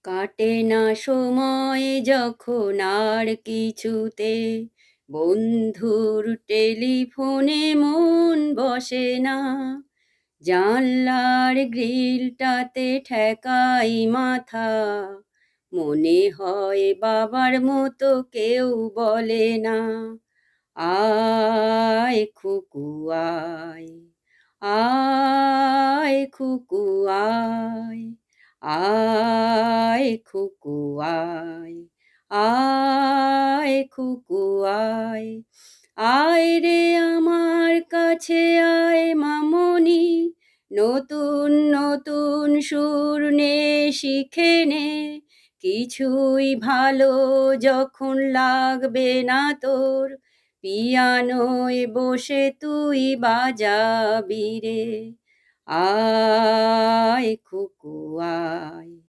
কাটে না সময় যখন আর কিছুতে, বন্ধুর টেলিফোনে মন বসে না। জানলার গ্রিলটাতে ঠেকাই মাথা, মনে হয় বাবার মতো কেউ বলে না, আয় খুকু আয়, আয় খুকু আয়, আয় খুকু আয়, আয় খুকু আয়। আয় রে আমার কাছে আয় মামনি, নতুন নতুন সুর নে শিখে নে, কিছুই ভালো যখন লাগবে না তোর, পিয়ানোয় বসে তুই বাজাবি রে, আয় খুকু আয়।